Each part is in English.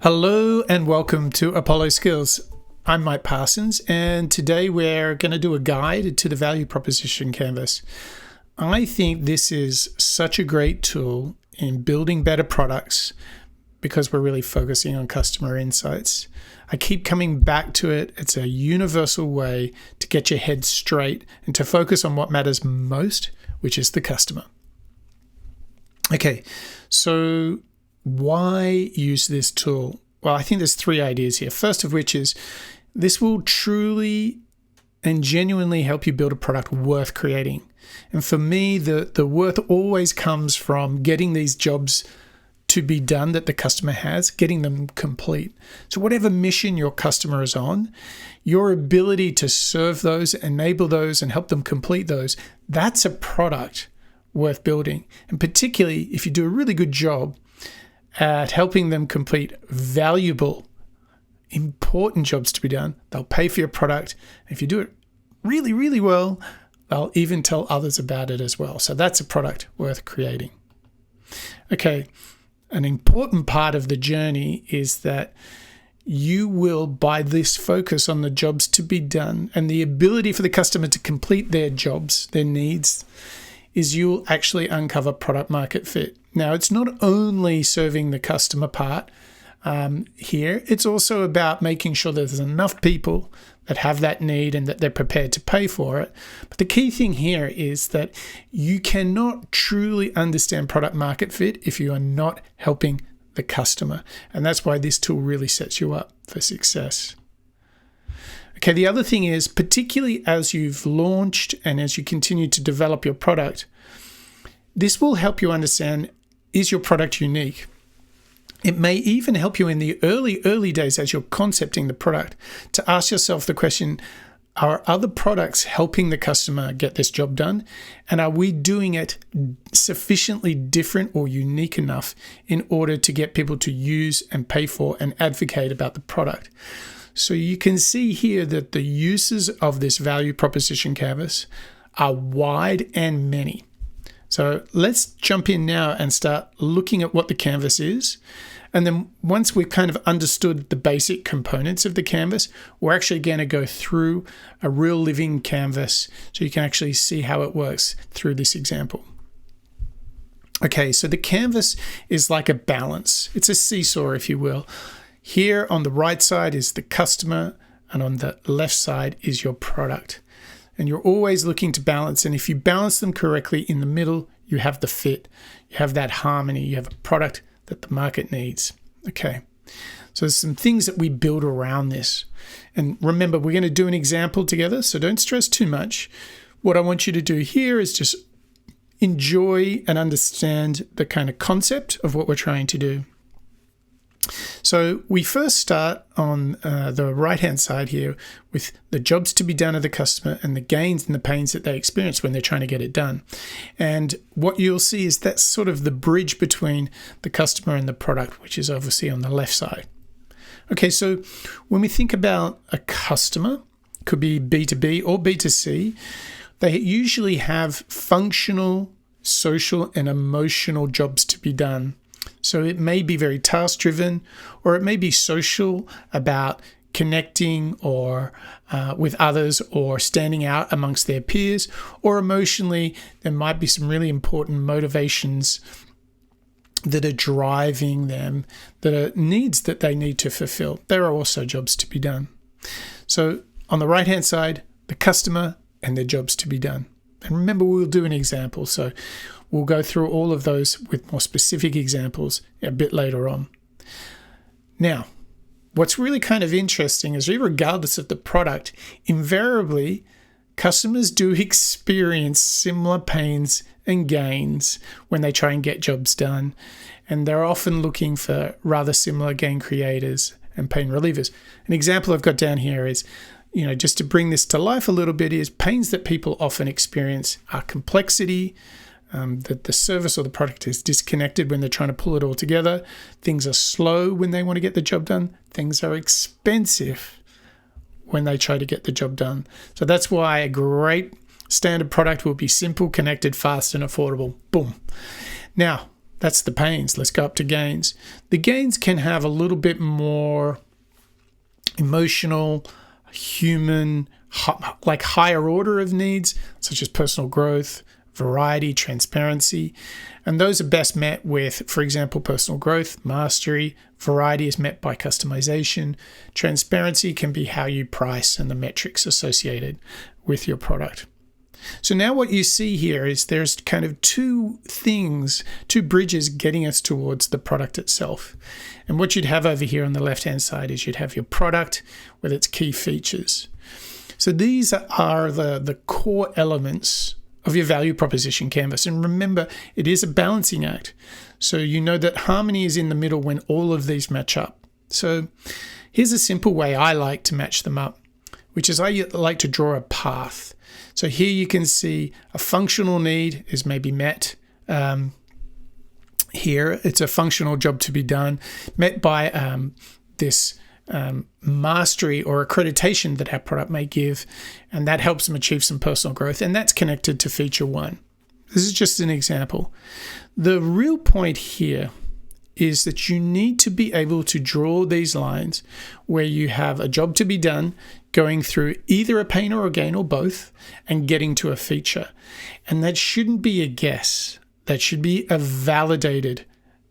Hello and welcome to ApolloSkills. I'm Mike Parsons, and today we're going to do a guide to the value proposition canvas. I think this is such a great tool in building better products because we're really focusing on customer insights. I keep coming back to it. It's a universal way to get your head straight and to focus on what matters most, which is the customer. Okay, so why use this tool? Well, I think there's three ideas here. First of which is this will truly and genuinely help you build a product worth creating. And for me, the worth always comes from getting these jobs to be done that the customer has, getting them complete. So whatever mission your customer is on, your ability to serve those, enable those, and help them complete those, that's a product worth building. And particularly if you do a really good job at helping them complete valuable, important jobs to be done, they'll pay for your product. If you do it really, really well, they'll even tell others about it as well. So that's a product worth creating. Okay, an important part of the journey is that you will, by this focus on the jobs to be done and the ability for the customer to complete their jobs, their needs, is you'll actually uncover product market fit. Now, it's not only serving the customer part here, it's also about making sure there's enough people that have that need and that they're prepared to pay for it. But the key thing here is that you cannot truly understand product market fit if you are not helping the customer. And that's why this tool really sets you up for success. Okay, the other thing is, particularly as you've launched and as you continue to develop your product, this will help you understand, is your product unique? It may even help you in the early days as you're concepting the product to ask yourself the question, are other products helping the customer get this job done? And are we doing it sufficiently different or unique enough in order to get people to use and pay for and advocate about the product? So you can see here that the uses of this value proposition canvas are wide and many. So let's jump in now and start looking at what the canvas is. And then once we've kind of understood the basic components of the canvas, we're actually going to go through a real living canvas so you can actually see how it works through this example. Okay, so the canvas is like a balance. It's a seesaw, if you will. Here on the right side is the customer, and on the left side is your product. And you're always looking to balance. And if you balance them correctly in the middle, you have the fit, you have that harmony, you have a product that the market needs. Okay, so there's some things that we build around this. And remember, we're going to do an example together, so don't stress too much. What I want you to do here is just enjoy and understand the kind of concept of what we're trying to do. So we first start on the right-hand side here with the jobs to be done of the customer and the gains and the pains that they experience when they're trying to get it done. And what you'll see is that's sort of the bridge between the customer and the product, which is obviously on the left side. Okay, so when we think about a customer, could be B2B or B2C, they usually have functional, social, and emotional jobs to be done. So it may be very task-driven, or it may be social about connecting or with others or standing out amongst their peers, or emotionally, there might be some really important motivations that are driving them, that are needs that they need to fulfill. There are also jobs to be done. So on the right-hand side, the customer and their jobs to be done. And remember, we'll do an example. So we'll go through all of those with more specific examples a bit later on. Now, what's really kind of interesting is regardless of the product, invariably, customers do experience similar pains and gains when they try and get jobs done. And they're often looking for rather similar gain creators and pain relievers. An example I've got down here is, just to bring this to life a little bit, is pains that people often experience are complexity, that the service or the product is disconnected when they're trying to pull it all together. Things are slow when they want to get the job done. Things are expensive when they try to get the job done. So that's why a great standard product will be simple, connected, fast, and affordable. Boom. Now, That's the pains. Let's go up to gains. The gains can have a little bit more emotional, human, like higher order of needs, such as personal growth, variety, transparency. And those are best met with, for example, personal growth, mastery. Variety is met by customization. Transparency can be how you price and the metrics associated with your product. So now what you see here is there's kind of two bridges getting us towards the product itself. And what you'd have over here on the left-hand side is you'd have your product with its key features. So these are the core elements of your value proposition canvas. And remember, it is a balancing act. So you know that harmony is in the middle when all of these match up. So here's a simple way I like to match them up, which is I like to draw a path. So here you can see a functional need is maybe met. Here it's a functional job to be done, met by this mastery or accreditation that our product may give, and that helps them achieve some personal growth, and that's connected to feature one. This is just an example. The real point here is that you need to be able to draw these lines where you have a job to be done going through either a pain or a gain or both and getting to a feature. And that shouldn't be a guess. That should be a validated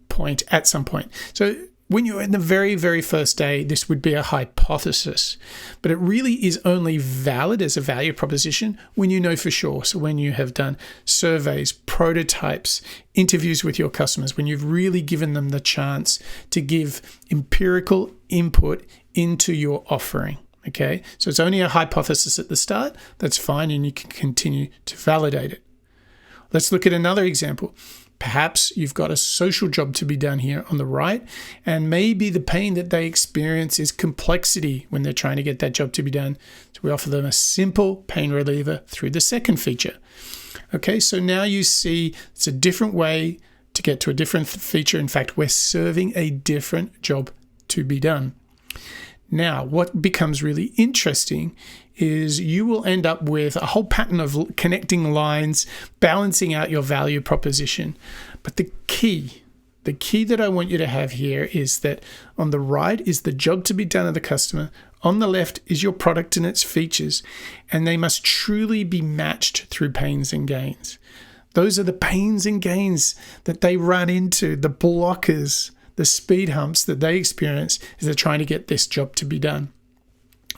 point at some point. So when you're in the very, very first day, this would be a hypothesis, but it really is only valid as a value proposition when you know for sure. So when you have done surveys, prototypes, interviews with your customers, when you've really given them the chance to give empirical input into your offering. Okay, so it's only a hypothesis at the start. That's fine, and you can continue to validate it. Let's look at another example. Perhaps you've got a social job to be done here on the right, and maybe the pain that they experience is complexity when they're trying to get that job to be done. So we offer them a simple pain reliever through the second feature. Okay, so now you see it's a different way to get to a different feature. In fact, we're serving a different job to be done. Now, what becomes really interesting is you will end up with a whole pattern of connecting lines, balancing out your value proposition. But the key that I want you to have here is that on the right is the job to be done of the customer. On the left is your product and its features, and they must truly be matched through pains and gains. Those are the pains and gains that they run into, the blockers, the speed humps that they experience as they're trying to get this job to be done.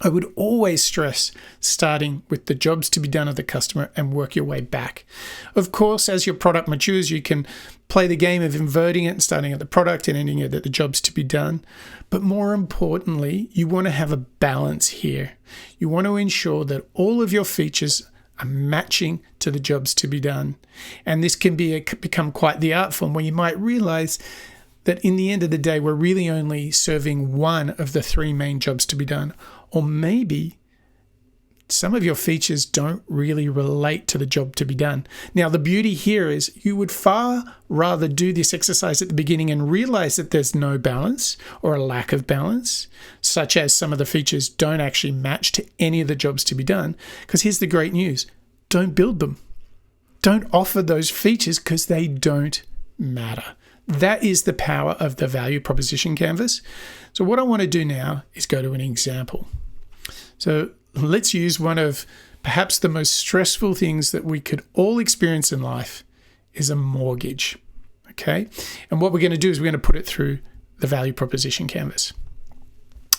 I would always stress starting with the jobs to be done of the customer and work your way back. Of course, as your product matures, you can play the game of inverting it and starting at the product and ending it at the jobs to be done. But more importantly, you want to have a balance here. You want to ensure that all of your features are matching to the jobs to be done. And this can become quite the art form where you might realize that in the end of the day, we're really only serving one of the three main jobs to be done. Or maybe some of your features don't really relate to the job to be done. Now, the beauty here is you would far rather do this exercise at the beginning and realize that there's no balance or a lack of balance, such as some of the features don't actually match to any of the jobs to be done. Because here's the great news. Don't build them. Don't offer those features because they don't matter. That is the power of the value proposition canvas. So what I want to do now is go to an example. So let's use one of perhaps the most stressful things that we could all experience in life is a mortgage. Okay. And what we're going to do is we're going to put it through the value proposition canvas.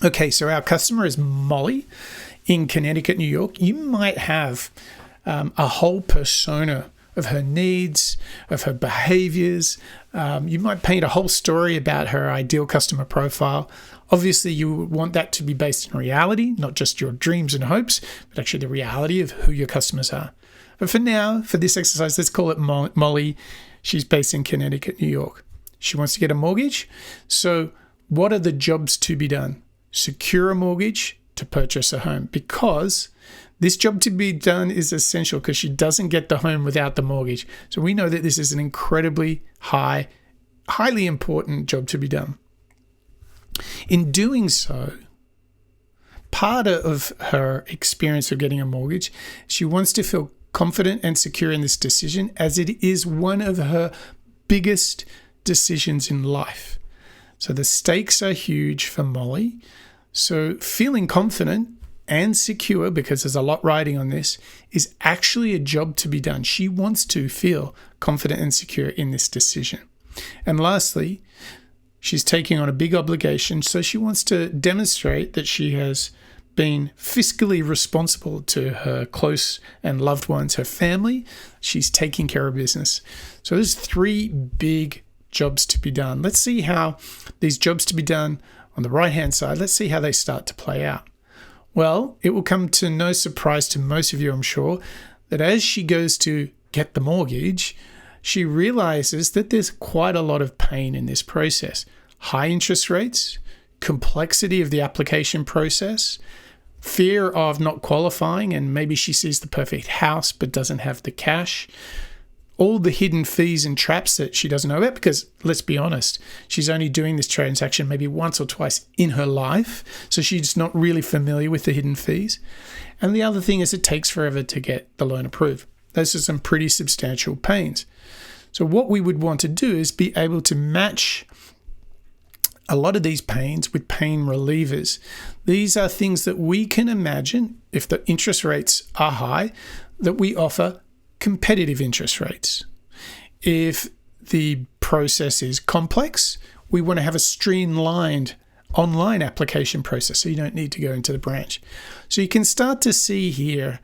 Okay. So our customer is Molly in Connecticut, New York. You might have a whole persona of her needs, of her behaviors. You might paint a whole story about her ideal customer profile. Obviously, you would want that to be based in reality, not just your dreams and hopes, but actually the reality of who your customers are. But for now, for this exercise, let's call it Molly. She's based in Connecticut, New York. She wants to get a mortgage. So what are the jobs to be done? Secure a mortgage to purchase a home, because this job to be done is essential because she doesn't get the home without the mortgage. So we know that this is an incredibly highly important job to be done. In doing so, part of her experience of getting a mortgage, she wants to feel confident and secure in this decision, as it is one of her biggest decisions in life. So the stakes are huge for Molly. So feeling confident and secure, because there's a lot riding on this, is actually a job to be done. She wants to feel confident and secure in this decision. And lastly, she's taking on a big obligation, so she wants to demonstrate that she has been fiscally responsible to her close and loved ones, her family. She's taking care of business. So there's 3 big jobs to be done. Let's see how these jobs to be done on the right-hand side, let's see how they start to play out. Well, it will come to no surprise to most of you, I'm sure, that as she goes to get the mortgage, she realizes that there's quite a lot of pain in this process. High interest rates, complexity of the application process, fear of not qualifying, and maybe she sees the perfect house but doesn't have the cash. All the hidden fees and traps that she doesn't know about, because let's be honest, she's only doing this transaction maybe once or twice in her life, so she's not really familiar with the hidden fees. And the other thing is it takes forever to get the loan approved. Those are some pretty substantial pains. So what we would want to do is be able to match a lot of these pains with pain relievers. These are things that we can imagine, if the interest rates are high, that we offer competitive interest rates. If the process is complex, we want to have a streamlined online application process, so you don't need to go into the branch. So you can start to see here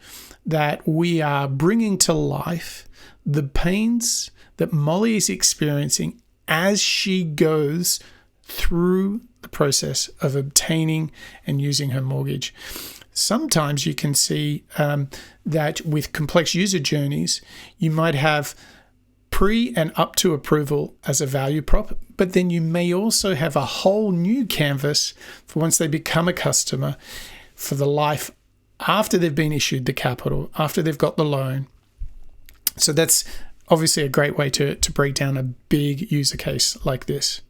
that we are bringing to life the pains that Molly is experiencing as she goes through the process of obtaining and using her mortgage. Sometimes you can see that with complex user journeys, you might have pre and up to approval as a value prop, but then you may also have a whole new canvas for once they become a customer for the life after they've been issued the capital, after they've got the loan. So that's obviously a great way to break down a big user case like this.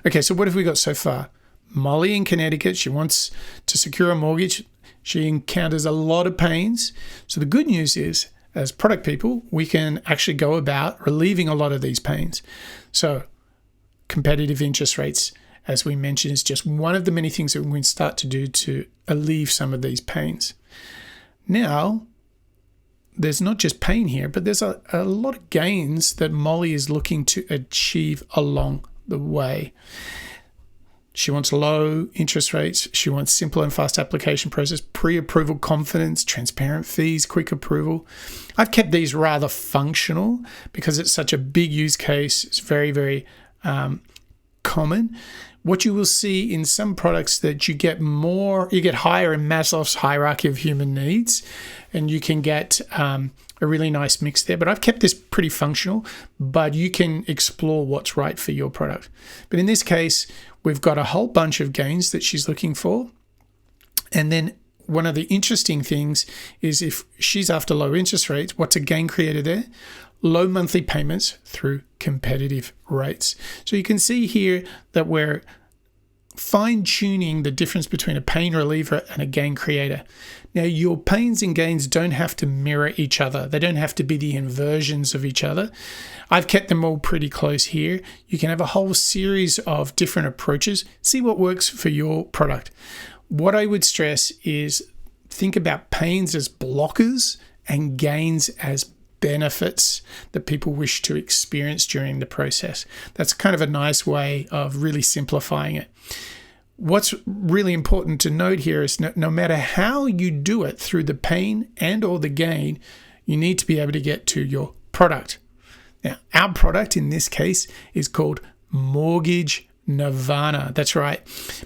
Okay, so what have we got so far? Molly in Connecticut, she wants to secure a mortgage. She encounters a lot of pains. So the good news is, as product people, we can actually go about relieving a lot of these pains. So competitive interest rates, as we mentioned, is just one of the many things that we can start to do to alleviate some of these pains. Now, there's not just pain here, but there's a lot of gains that Molly is looking to achieve along the way. She wants low interest rates. She wants simple and fast application process, pre-approval confidence, transparent fees, quick approval. I've kept these rather functional because it's such a big use case. It's very, very common. What you will see in some products that you get higher in Maslow's hierarchy of human needs, and you can get a really nice mix there. But I've kept this pretty functional, but you can explore what's right for your product. But in this case, we've got a whole bunch of gains that she's looking for. And then one of the interesting things is if she's after low interest rates, what's a gain created there? Low monthly payments through competitive rates. So you can see here that we're fine-tuning the difference between a pain reliever and a gain creator. Now, your pains and gains don't have to mirror each other. They don't have to be the inversions of each other. I've kept them all pretty close here. You can have a whole series of different approaches. See what works for your product. What I would stress is think about pains as blockers and gains as benefits that people wish to experience during the process. That's kind of a nice way of really simplifying it. What's really important to note here is no matter how you do it through the pain and or the gain, you need to be able to get to your product. Now, our product in this case is called Mortgage Nirvana. That's right.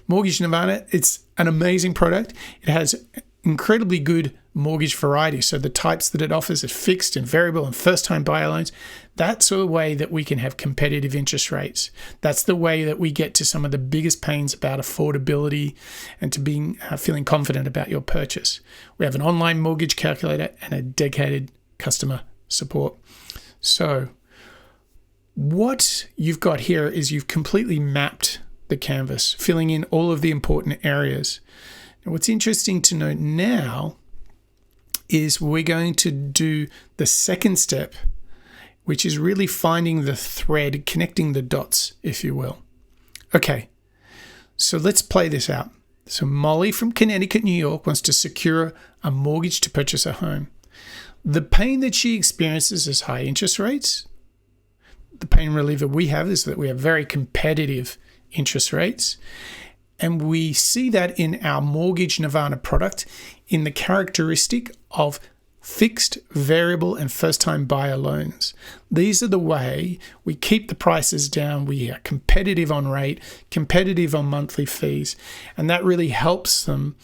Mortgage Nirvana, it's an amazing product. It has incredibly good mortgage variety. So the types that it offers are fixed and variable and first-time buyer loans. That's the way that we can have competitive interest rates. That's the way that we get to some of the biggest pains about affordability and to being feeling confident about your purchase. We have an online mortgage calculator and a dedicated customer support. So what you've got here is you've completely mapped the canvas, filling in all of the important areas. Now, what's interesting to note now is we're going to do the second step, which is really finding the thread, connecting the dots, if you will. Okay, so let's play this out. So Molly from Connecticut, New York wants to secure a mortgage to purchase a home. The pain that she experiences is high interest rates. The pain reliever we have is that we have very competitive interest rates. And we see that in our Mortgage Nirvana product in the characteristic of fixed, variable, and first-time buyer loans. These are the way we keep the prices down. We are competitive on rate, competitive on monthly fees, and that really helps them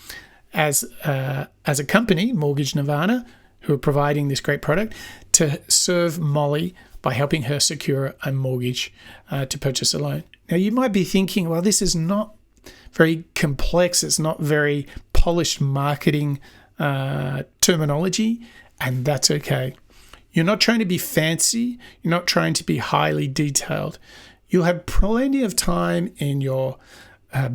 as a company, Mortgage Nirvana, who are providing this great product, to serve Molly by helping her secure a mortgage to purchase a loan. Now, you might be thinking, well, this is not very complex. It's not very polished marketing terminology, and that's okay. You're not trying to be fancy. You're not trying to be highly detailed. You'll have plenty of time in your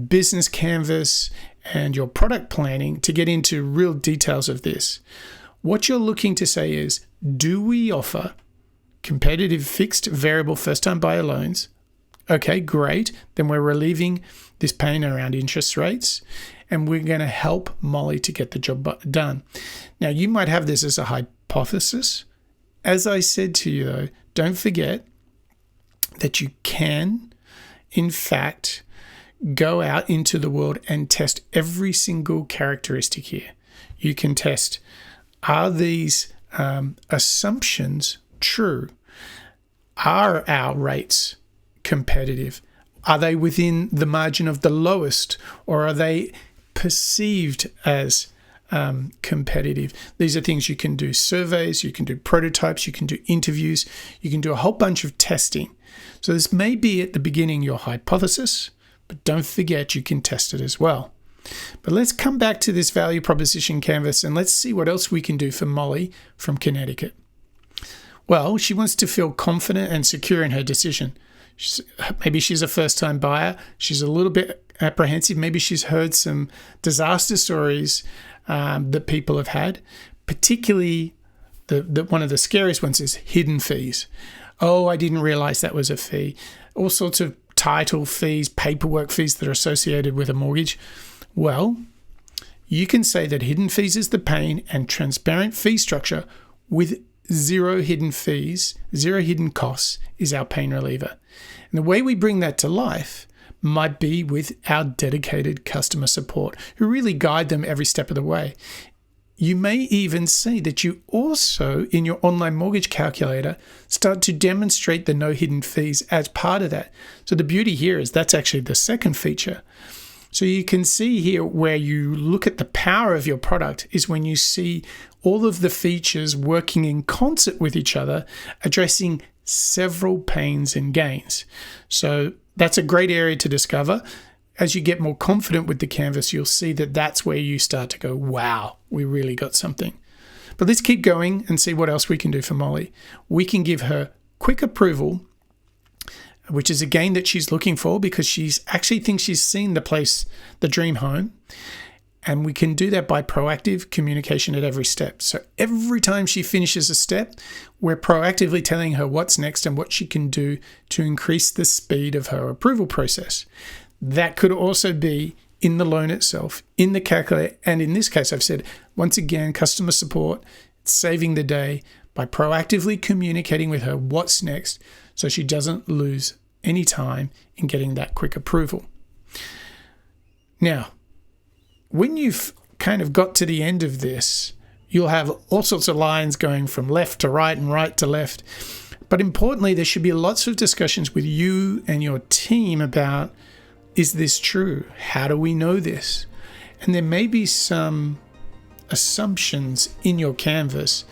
business canvas and your product planning to get into real details of this. What you're looking to say is, do we offer competitive fixed variable first-time buyer loans? Okay, great. Then we're relieving this pain around interest rates, and we're going to help Molly to get the job done. Now, you might have this as a hypothesis. As I said to you, though, don't forget that you can, in fact, go out into the world and test every single characteristic here. You can test, are these assumptions true? Are our rates competitive? Are they within the margin of the lowest, or are they perceived as competitive? These are things you can do surveys, you can do prototypes, you can do interviews, you can do a whole bunch of testing. So this may be at the beginning your hypothesis, but don't forget you can test it as well. But let's come back to this value proposition canvas and let's see what else we can do for Molly from Connecticut. Well, she wants to feel confident and secure in her decision. Maybe she's a first-time buyer. She's a little bit apprehensive. Maybe she's heard some disaster stories that people have had. Particularly, one of the scariest ones is hidden fees. Oh, I didn't realize that was a fee. All sorts of title fees, paperwork fees that are associated with a mortgage. Well, you can say that hidden fees is the pain, and transparent fee structure with zero hidden fees, zero hidden costs is our pain reliever. And the way we bring that to life might be with our dedicated customer support who really guide them every step of the way. You may even see that you also, in your online mortgage calculator, start to demonstrate the no hidden fees as part of that. So the beauty here is that's actually the second feature. So you can see here where you look at the power of your product is when you see all of the features working in concert with each other, addressing several pains and gains. So that's a great area to discover. As you get more confident with the canvas, you'll see that that's where you start to go, wow, we really got something. But let's keep going and see what else we can do for Molly. We can give her quick approval, which is a gain that she's looking for because she's actually thinks she's seen the place, the dream home. And we can do that by proactive communication at every step. So every time she finishes a step, we're proactively telling her what's next and what she can do to increase the speed of her approval process. That could also be in the loan itself, in the calculator, and in this case, I've said, once again, customer support, saving the day by proactively communicating with her what's next so she doesn't lose any time in getting that quick approval. Now, when you've kind of got to the end of this, you'll have all sorts of lines going from left to right and right to left. But importantly, there should be lots of discussions with you and your team about, is this true? How do we know this? And there may be some assumptions in your canvas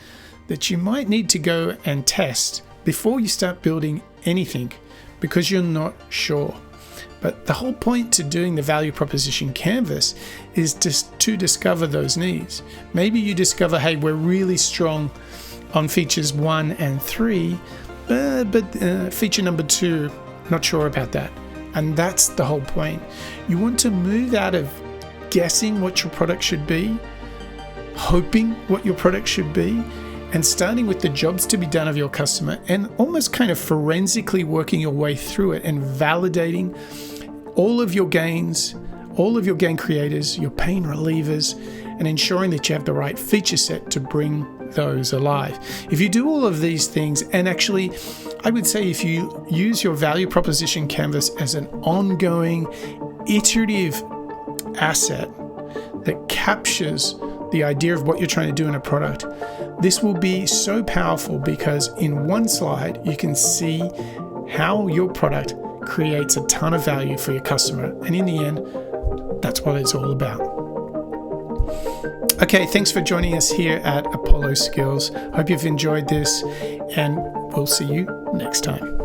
that you might need to go and test before you start building anything because you're not sure. But the whole point to doing the value proposition canvas is just to discover those needs. Maybe you discover, hey, we're really strong on features 1 and 3, but feature number 2, not sure about that. And that's the whole point. You want to move out of guessing what your product should be, hoping what your product should be, and starting with the jobs to be done of your customer and almost kind of forensically working your way through it and validating all of your gains, all of your gain creators, your pain relievers, and ensuring that you have the right feature set to bring those alive. If you do all of these things, and actually, I would say if you use your value proposition canvas as an ongoing, iterative asset that captures the idea of what you're trying to do in a product, this will be so powerful because in one slide, you can see how your product creates a ton of value for your customer. And in the end, that's what it's all about. Okay, thanks for joining us here at ApolloSkills. Hope you've enjoyed this, and we'll see you next time.